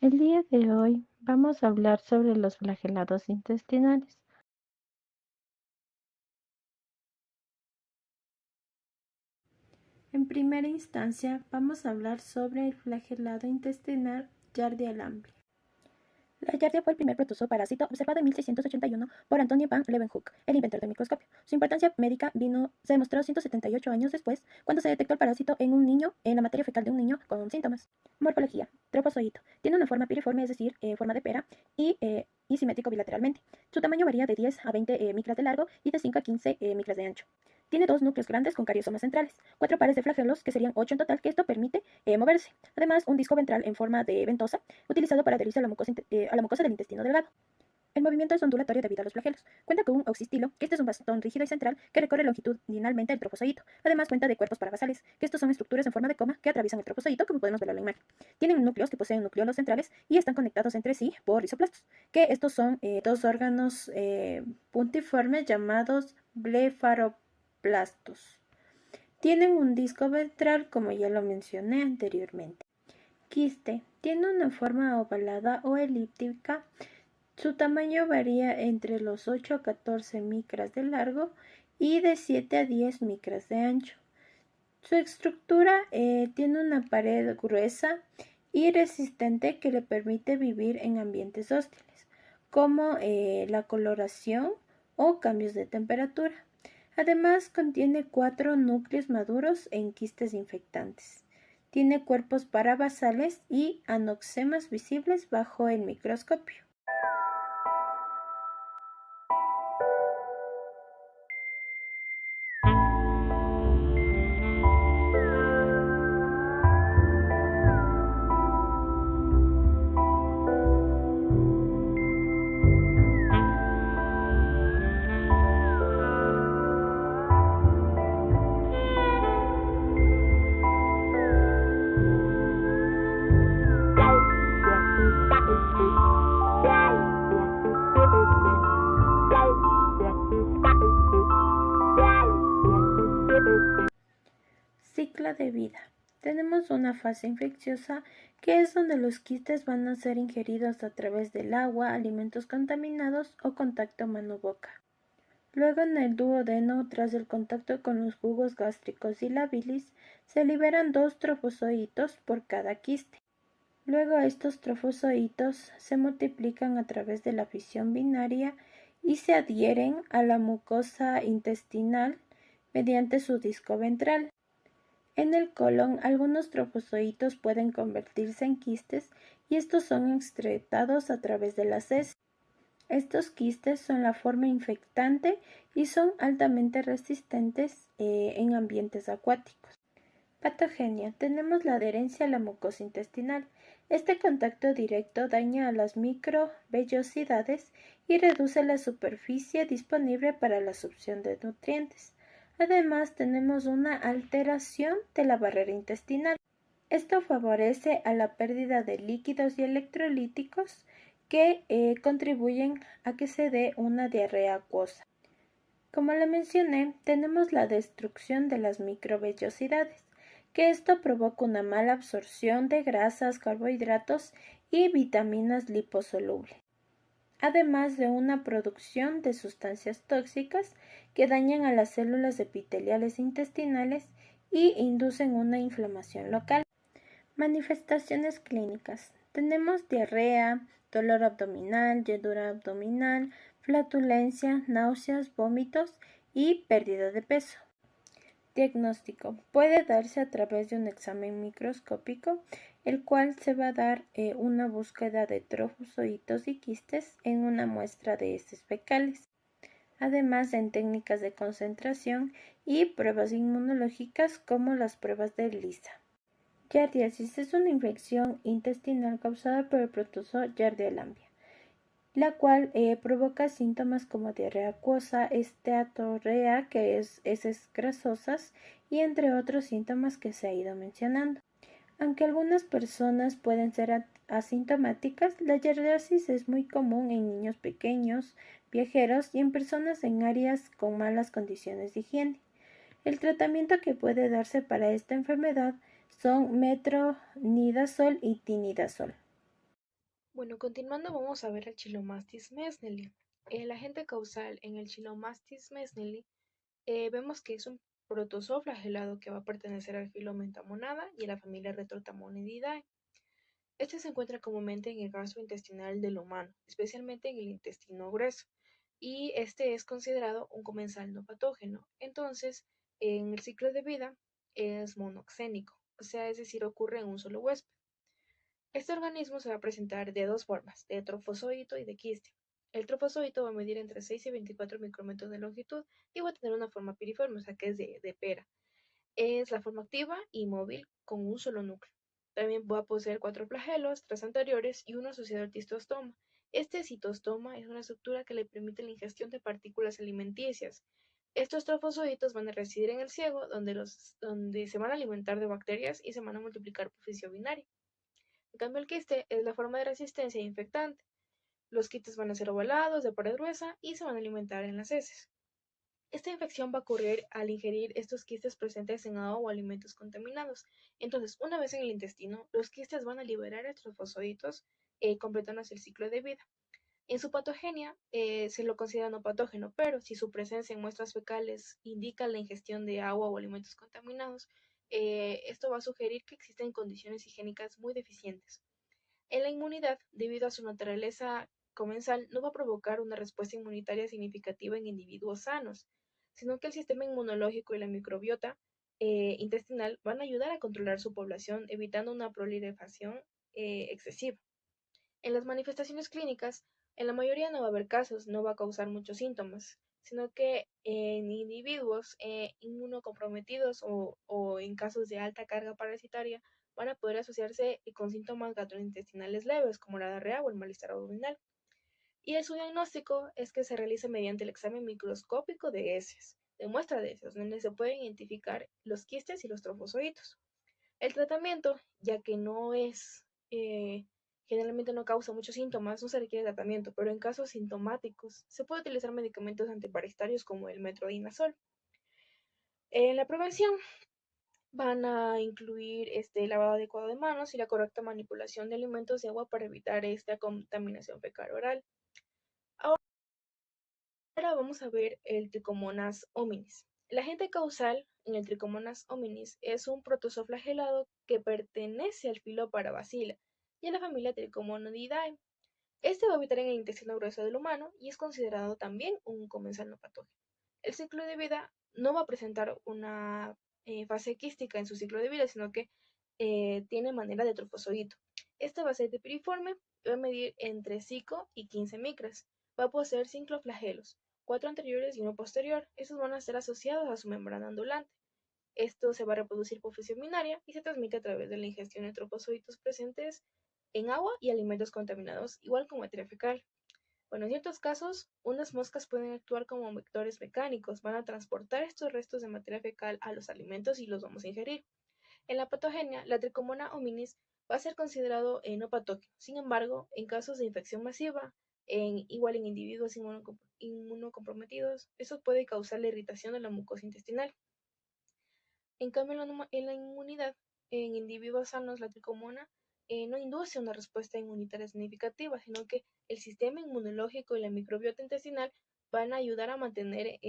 El día de hoy vamos a hablar sobre los flagelados intestinales. En primera instancia, vamos a hablar sobre el flagelado intestinal Giardia lamblia. La Giardia fue el primer protozoo parásito observado en 1681 por Antonio van Leeuwenhoek, el inventor del microscopio. Su importancia médica se demostró 178 años después, cuando se detectó el parásito en un niño, en la materia fecal de un niño con síntomas. Morfología. Trofozoito. Tiene una forma piriforme, es decir, forma de pera, y simétrico bilateralmente. Su tamaño varía de 10 a 20 micras de largo y de 5 a 15 micras de ancho. Tiene dos núcleos grandes con cariosomas centrales, 4 pares de flagelos, que serían 8 en total, que esto permite moverse. Además, un disco ventral en forma de ventosa, utilizado para adherirse a la mucosa del intestino delgado. El movimiento es ondulatorio debido a los flagelos. Cuenta con un oxistilo, que este es un bastón rígido y central que recorre longitudinalmente el trofozoito. Además cuenta de cuerpos parabasales, que estos son estructuras en forma de coma que atraviesan el trofozoito, como podemos ver en la imagen. Tienen núcleos que poseen nucleolos centrales y están conectados entre sí por rizoplastos, que estos son dos órganos puntiformes llamados blefaroplastos. Tienen un disco ventral, como ya lo mencioné anteriormente. Quiste. Tiene una forma ovalada o elíptica. Su tamaño varía entre los 8 a 14 micras de largo y de 7 a 10 micras de ancho. Su estructura tiene una pared gruesa y resistente que le permite vivir en ambientes hostiles, como la coloración o cambios de temperatura. Además, contiene 4 núcleos maduros en quistes infectantes. Tiene cuerpos parabasales y anoxemas visibles bajo el microscopio. Ciclo de vida. Tenemos una fase infecciosa, que es donde los quistes van a ser ingeridos a través del agua, alimentos contaminados o contacto mano-boca. Luego, en el duodeno, tras el contacto con los jugos gástricos y la bilis, se liberan 2 trofozoitos por cada quiste. Luego, estos trofozoitos se multiplican a través de la fisión binaria y se adhieren a la mucosa intestinal mediante su disco ventral. En el colon, algunos trofozoitos pueden convertirse en quistes y estos son excretados a través de las heces. Estos quistes son la forma infectante y son altamente resistentes en ambientes acuáticos. Patogenia. Tenemos la adherencia a la mucosa intestinal. Este contacto directo daña a las microvellosidades y reduce la superficie disponible para la absorción de nutrientes. Además, tenemos una alteración de la barrera intestinal. Esto favorece a la pérdida de líquidos y electrolíticos que contribuyen a que se dé una diarrea acuosa. Como lo mencioné, tenemos la destrucción de las microvellosidades, que esto provoca una mala absorción de grasas, carbohidratos y vitaminas liposolubles, además de una producción de sustancias tóxicas que dañan a las células epiteliales intestinales y inducen una inflamación local. Manifestaciones clínicas. Tenemos diarrea, dolor abdominal, llenura abdominal, flatulencia, náuseas, vómitos y pérdida de peso. Diagnóstico. Puede darse a través de un examen microscópico, el cual se va a dar una búsqueda de trofozoitos y quistes en una muestra de heces fecales, además en técnicas de concentración y pruebas inmunológicas como las pruebas de ELISA. Giardiasis es una infección intestinal causada por el protozoo Giardia lamblia, la cual provoca síntomas como diarrea acuosa, esteatorrea, que es heces grasosas, y entre otros síntomas que se ha ido mencionando. Aunque algunas personas pueden ser asintomáticas, la giardiasis es muy común en niños pequeños, viajeros y en personas en áreas con malas condiciones de higiene. El tratamiento que puede darse para esta enfermedad son metronidazol y tinidazol. Bueno, continuando vamos a ver el Chilomastix mesnelii. El agente causal en el Chilomastix mesnelii vemos que es un protozoo flagelado que va a pertenecer al filo Mentamonada y a la familia Retrotamonidae. Este se encuentra comúnmente en el gastrointestinal del humano, especialmente en el intestino grueso, y este es considerado un comensal no patógeno. Entonces, en el ciclo de vida es monoxénico, o sea, es decir, ocurre en un solo huésped. Este organismo se va a presentar de dos formas, de trofozoito y de quiste. El trofozoito va a medir entre 6 y 24 micrómetros de longitud y va a tener una forma piriforme, o sea que es de pera. Es la forma activa y móvil con un solo núcleo. También va a poseer 4 flagelos, 3 anteriores y uno asociado al cistostoma. Este citostoma es una estructura que le permite la ingestión de partículas alimenticias. Estos trofozoitos van a residir en el ciego, donde se van a alimentar de bacterias y se van a multiplicar por fisión binaria. En cambio, el quiste es la forma de resistencia infectante. Los quistes van a ser ovalados, de pared gruesa y se van a alimentar en las heces. Esta infección va a ocurrir al ingerir estos quistes presentes en agua o alimentos contaminados. Entonces, una vez en el intestino, los quistes van a liberar estos fosfoditos, completándose el ciclo de vida. En su patogenia se lo considera no patógeno, pero si su presencia en muestras fecales indica la ingestión de agua o alimentos contaminados, esto va a sugerir que existen condiciones higiénicas muy deficientes. En la inmunidad, debido a su naturaleza comensal, no va a provocar una respuesta inmunitaria significativa en individuos sanos, sino que el sistema inmunológico y la microbiota intestinal van a ayudar a controlar su población, evitando una proliferación excesiva. En las manifestaciones clínicas, en la mayoría no va a haber casos, no va a causar muchos síntomas, sino que en individuos inmunocomprometidos o en casos de alta carga parasitaria van a poder asociarse con síntomas gastrointestinales leves como la diarrea o el malestar abdominal. Y su diagnóstico es que se realiza mediante el examen microscópico de heces, de muestra de heces, donde se pueden identificar los quistes y los trofozoitos. El tratamiento, ya que no es, generalmente no causa muchos síntomas, no se requiere tratamiento, pero en casos sintomáticos se puede utilizar medicamentos antiparasitarios como el metronidazol. En la prevención van a incluir este lavado adecuado de manos y la correcta manipulación de alimentos y agua para evitar esta contaminación fecal oral. Ahora vamos a ver el Trichomonas hominis. El agente causal en el Trichomonas hominis es un protozoo flagelado que pertenece al filo Parabacilla y a la familia Trichomonadidae. Este va a habitar en el intestino grueso del humano y es considerado también un comensal no patógeno. El ciclo de vida no va a presentar una fase quística en su ciclo de vida, sino que tiene manera de trofozoito. Este va a ser de piriforme y va a medir entre 5 y 15 micras. Va a poseer 5 flagelos, 4 anteriores y uno posterior. Estos van a estar asociados a su membrana ondulante. Esto se va a reproducir por fisión binaria y se transmite a través de la ingestión de trofozoitos presentes en agua y alimentos contaminados, igual como materia fecal. Bueno, en ciertos casos, unas moscas pueden actuar como vectores mecánicos, van a transportar estos restos de materia fecal a los alimentos y los vamos a ingerir. En la patogenia, la Trichomona hominis va a ser considerado no patógeno. Sin embargo, en casos de infección masiva, igual en individuos inmunocomprometidos, eso puede causar la irritación de la mucosa intestinal. En cambio, en la inmunidad, en individuos sanos, la tricomona no induce una respuesta inmunitaria significativa, sino que el sistema inmunológico y la microbiota intestinal van a ayudar a mantener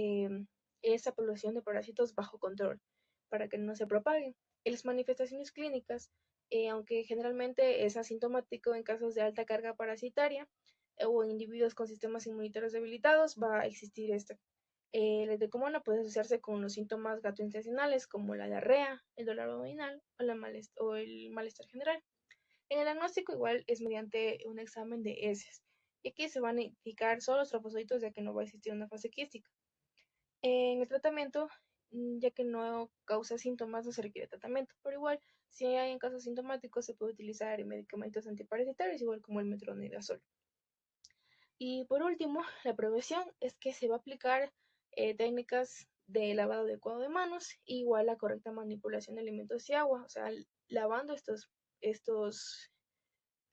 esa población de parásitos bajo control para que no se propaguen. En las manifestaciones clínicas, aunque generalmente es asintomático en casos de alta carga parasitaria o en individuos con sistemas inmunitarios debilitados, va a existir esta. El tricomona puede asociarse con los síntomas gastrointestinales como la diarrea, el dolor abdominal o el malestar general. En el diagnóstico igual es mediante un examen de heces, y aquí se van a identificar solo los trofozoitos ya que no va a existir una fase quística. En el tratamiento, ya que no causa síntomas, no se requiere tratamiento, pero igual, si hay en casos sintomáticos, se puede utilizar medicamentos antiparasitarios, igual como el metronidazol. Y por último, la prevención es que se va a aplicar técnicas de lavado adecuado de manos, igual la correcta manipulación de alimentos y agua, o sea, lavando estos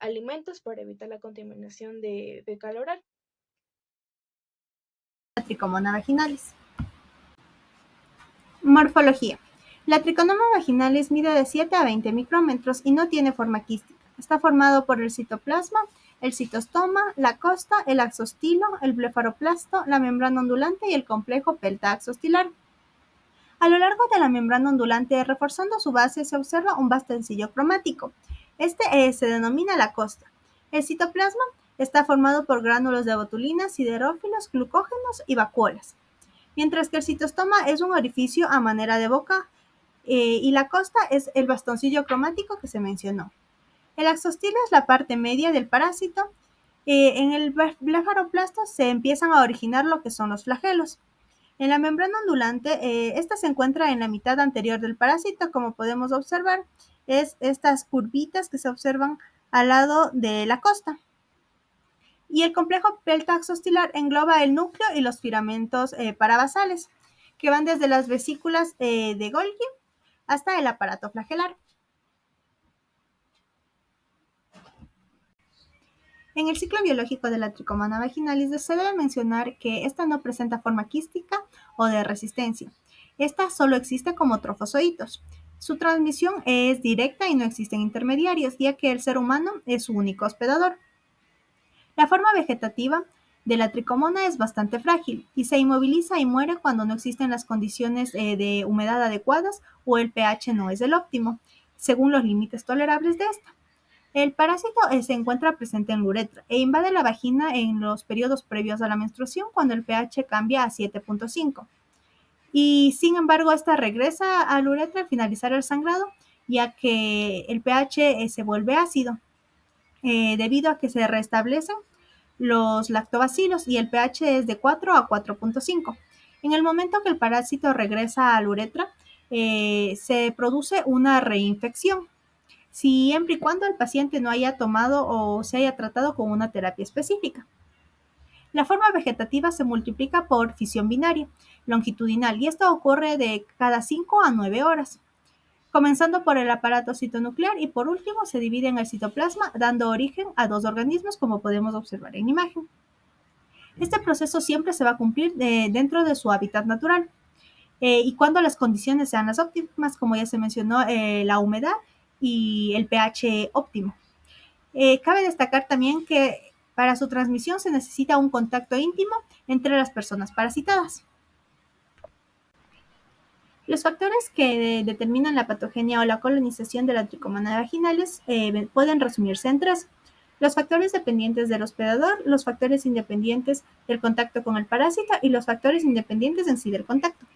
alimentos para evitar la contaminación de fecal oral. Tricomona vaginalis. Morfología. La triconoma vaginalis mide de 7 a 20 micrómetros y no tiene forma quística. Está formado por el citoplasma el citostoma, la costa, el axostilo, el blefaroplasto, la membrana ondulante y el complejo pelta-axostilar. A lo largo de la membrana ondulante, reforzando su base, se observa un bastoncillo cromático. Este se denomina la costa. El citoplasma está formado por gránulos de botulina, siderófilos, glucógenos y vacuolas, mientras que el citostoma es un orificio a manera de boca y la costa es el bastoncillo cromático que se mencionó. El axostilo es la parte media del parásito. En el blefaroplasto se empiezan a originar lo que son los flagelos. En la membrana ondulante, esta se encuentra en la mitad anterior del parásito, como podemos observar, es estas curvitas que se observan al lado de la costa. Y el complejo pelta-axostilar engloba el núcleo y los filamentos parabasales, que van desde las vesículas de Golgi hasta el aparato flagelar. En el ciclo biológico de la Trichomona vaginalis se debe mencionar que esta no presenta forma quística o de resistencia. Esta solo existe como trofozoitos. Su transmisión es directa y no existen intermediarios, ya que el ser humano es su único hospedador. La forma vegetativa de la tricomona es bastante frágil y se inmoviliza y muere cuando no existen las condiciones de humedad adecuadas o el pH no es el óptimo, según los límites tolerables de esta. El parásito se encuentra presente en la uretra e invade la vagina en los periodos previos a la menstruación cuando el pH cambia a 7.5. Y sin embargo, esta regresa a la uretra al finalizar el sangrado, ya que el pH se vuelve ácido, debido a que se restablecen los lactobacilos y el pH es de 4 a 4.5. En el momento que el parásito regresa a la uretra, se produce una reinfección, siempre y cuando el paciente no haya tomado o se haya tratado con una terapia específica. La forma vegetativa se multiplica por fisión binaria longitudinal y esto ocurre de cada 5 a 9 horas, comenzando por el aparato citonuclear y por último se divide en el citoplasma, dando origen a dos organismos como podemos observar en imagen. Este proceso siempre se va a cumplir dentro de su hábitat natural y cuando las condiciones sean las óptimas, como ya se mencionó, la humedad y el pH óptimo. Cabe destacar también que para su transmisión se necesita un contacto íntimo entre las personas parasitadas. Los factores que determinan la patogenia o la colonización de la Trichomona vaginalis pueden resumirse en tres: los factores dependientes del hospedador, los factores independientes del contacto con el parásito y los factores independientes en sí del contacto.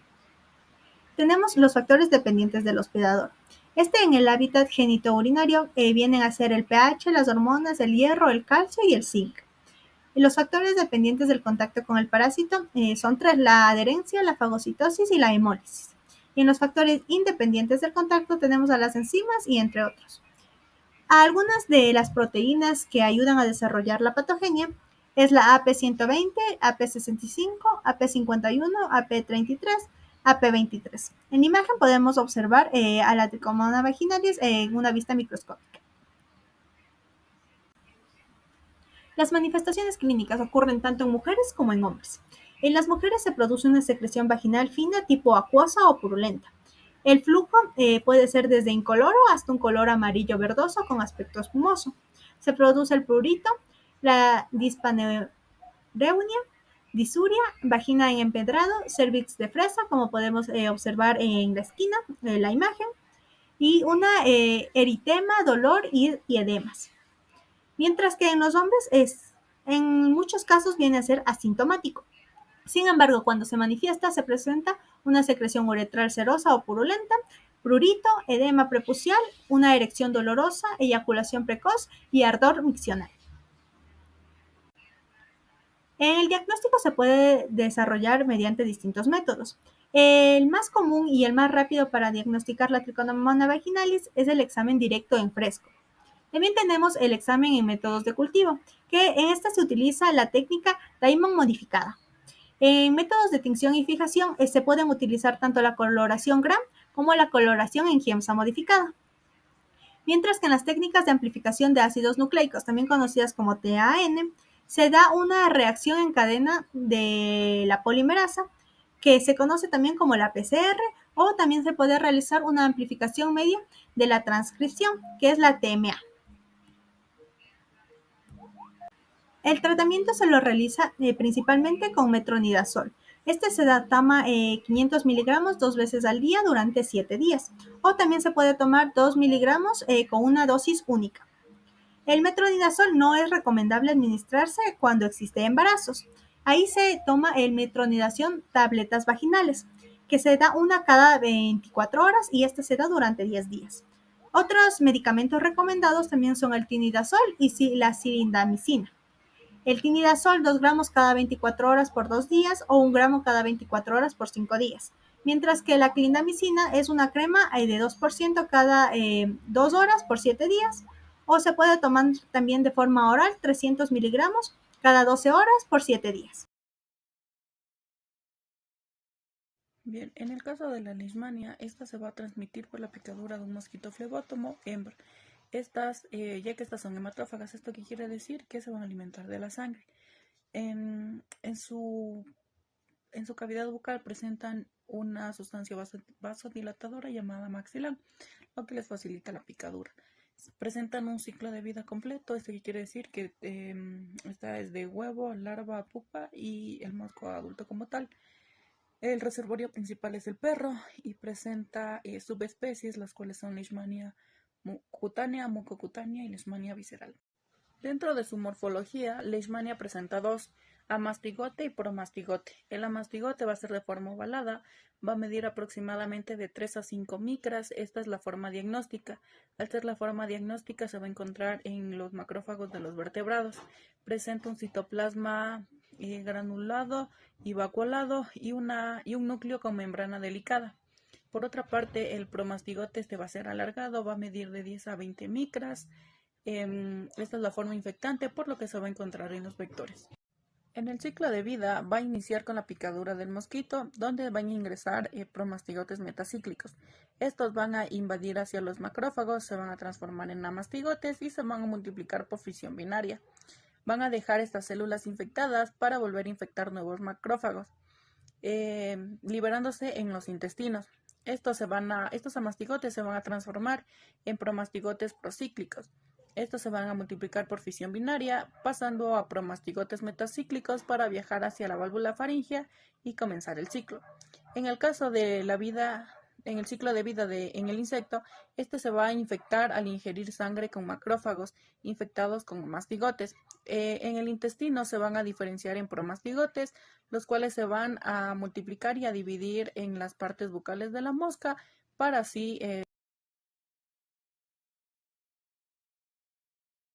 Tenemos los factores dependientes del hospedador. En el hábitat genitourinario vienen a ser el pH, las hormonas, el hierro, el calcio y el zinc. Y los factores dependientes del contacto con el parásito son tres: la adherencia, la fagocitosis y la hemólisis. Y en los factores independientes del contacto tenemos a las enzimas y entre otros. Algunas de las proteínas que ayudan a desarrollar la patogenia es la AP120, AP65, AP51, AP33, AP23. En imagen podemos observar a la Trichomona vaginalis en una vista microscópica. Las manifestaciones clínicas ocurren tanto en mujeres como en hombres. En las mujeres se produce una secreción vaginal fina tipo acuosa o purulenta. El flujo puede ser desde incoloro hasta un color amarillo verdoso con aspecto espumoso. Se produce el prurito, la dispareunia, disuria, vagina en empedrado, cervix de fresa, como podemos observar en la esquina de la imagen, y una eritema, dolor y edemas. Mientras que en los hombres en muchos casos viene a ser asintomático. Sin embargo, cuando se manifiesta, se presenta una secreción uretral serosa o purulenta, prurito, edema prepucial, una erección dolorosa, eyaculación precoz y ardor miccional. En el diagnóstico se puede desarrollar mediante distintos métodos. El más común y el más rápido para diagnosticar la Trichomona vaginalis es el examen directo en fresco. También tenemos el examen en métodos de cultivo, que en esta se utiliza la técnica Diamond modificada. En métodos de tinción y fijación se pueden utilizar tanto la coloración Gram como la coloración en Giemsa modificada. Mientras que en las técnicas de amplificación de ácidos nucleicos, también conocidas como TAN, se da una reacción en cadena de la polimerasa, que se conoce también como la PCR, o también se puede realizar una amplificación media de la transcripción, que es la TMA. El tratamiento se lo realiza principalmente con metronidazol. Este se toma 500 miligramos 2 veces al día durante 7 días. O también se puede tomar 2 miligramos con una dosis única. El metronidazol no es recomendable administrarse cuando existe embarazos. Ahí se toma el metronidazol tabletas vaginales, que se da una cada 24 horas y este se da durante 10 días. Otros medicamentos recomendados también son el tinidazol y la silindamicina. El tinidazol 2 gramos cada 24 horas por 2 días o 1 gramo cada 24 horas por 5 días. Mientras que la clindamicina es una crema de 2% cada 2 horas por 7 días. O se puede tomar también de forma oral 300 miligramos cada 12 horas por 7 días. Bien, en el caso de la leishmania, esta se va a transmitir por la picadura de un mosquito flebótomo hembra. Ya que estas son hematófagas, ¿esto qué quiere decir? Que se van a alimentar de la sangre. En su cavidad bucal presentan una sustancia vasodilatadora llamada maxilán, lo que les facilita la picadura. Presentan un ciclo de vida completo, esto quiere decir que esta es de huevo, larva, pupa y el mosco adulto como tal. El reservorio principal es el perro y presenta subespecies, las cuales son leishmania cutánea, mucocutánea y leishmania visceral. Dentro de su morfología, leishmania presenta dos, amastigote y promastigote. El amastigote va a ser de forma ovalada, va a medir aproximadamente de 3 a 5 micras. Esta es la forma diagnóstica. Al ser la forma diagnóstica se va a encontrar en los macrófagos de los vertebrados. Presenta un citoplasma granulado y vacuolado y un núcleo con membrana delicada. Por otra parte, el promastigote va a ser alargado, va a medir de 10 a 20 micras. Esta es la forma infectante, por lo que se va a encontrar en los vectores. En el ciclo de vida va a iniciar con la picadura del mosquito, donde van a ingresar promastigotes metacíclicos. Estos van a invadir hacia los macrófagos, se van a transformar en amastigotes y se van a multiplicar por fisión binaria. Van a dejar estas células infectadas para volver a infectar nuevos macrófagos, liberándose en los intestinos. Estos amastigotes se van a transformar en promastigotes procíclicos. Estos se van a multiplicar por fisión binaria, pasando a promastigotes metacíclicos para viajar hacia la válvula faríngea y comenzar el ciclo. En el caso de la vida, en el ciclo de vida en el insecto, este se va a infectar al ingerir sangre con macrófagos infectados con mastigotes. En el intestino se van a diferenciar en promastigotes, los cuales se van a multiplicar y a dividir en las partes bucales de la mosca para así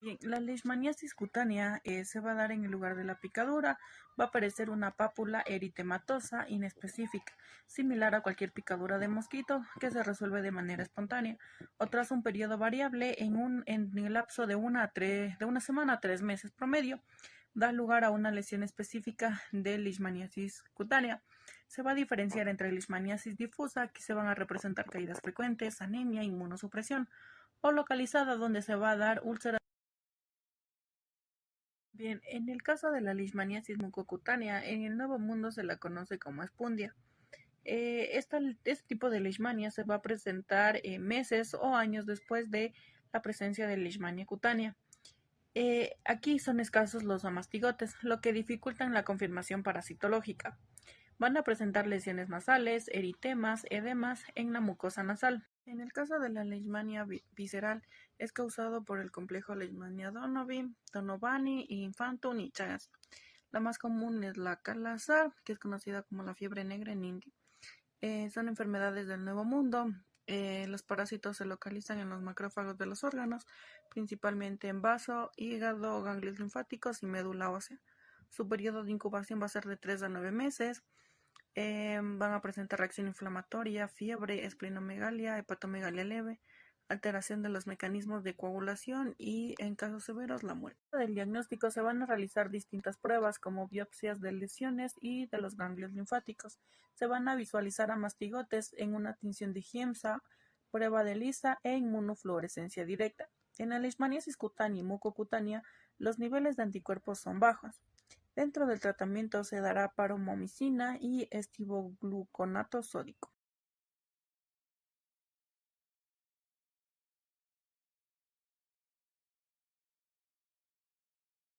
Bien, la leishmaniasis cutánea se va a dar en el lugar de la picadura. Va a aparecer una pápula eritematosa inespecífica, similar a cualquier picadura de mosquito que se resuelve de manera espontánea, o tras un periodo variable en el lapso de una semana a 3 meses promedio, da lugar a una lesión específica de leishmaniasis cutánea. Se va a diferenciar entre leishmaniasis difusa, que se van a representar caídas frecuentes, anemia, inmunosupresión, o localizada, donde se va a dar úlceras. Bien, en el caso de la leishmaniasis mucocutánea, en el Nuevo Mundo se la conoce como espundia. Este tipo de leishmania se va a presentar meses o años después de la presencia de leishmania cutánea. Aquí son escasos los amastigotes, lo que dificultan la confirmación parasitológica. Van a presentar lesiones nasales, eritemas, edemas en la mucosa nasal. En el caso de la leishmania visceral, es causado por el complejo Leishmania Donovani, Infantum y Chagas. La más común es la Kala-Azar, que es conocida como la fiebre negra en India. Son enfermedades del Nuevo Mundo. Los parásitos se localizan en los macrófagos de los órganos, principalmente en vaso, hígado, ganglios linfáticos y médula ósea. Su periodo de incubación va a ser de 3 a 9 meses. Van a presentar reacción inflamatoria, fiebre, esplenomegalia, hepatomegalia leve, alteración de los mecanismos de coagulación y, en casos severos, la muerte. Del diagnóstico se van a realizar distintas pruebas como biopsias de lesiones y de los ganglios linfáticos. Se van a visualizar amastigotes en una tinción de Giemsa, prueba de ELISA e inmunofluorescencia directa. En la leishmaniasis cutánea y mucocutánea, los niveles de anticuerpos son bajos. Dentro del tratamiento se dará paromomicina y estivogluconato sódico.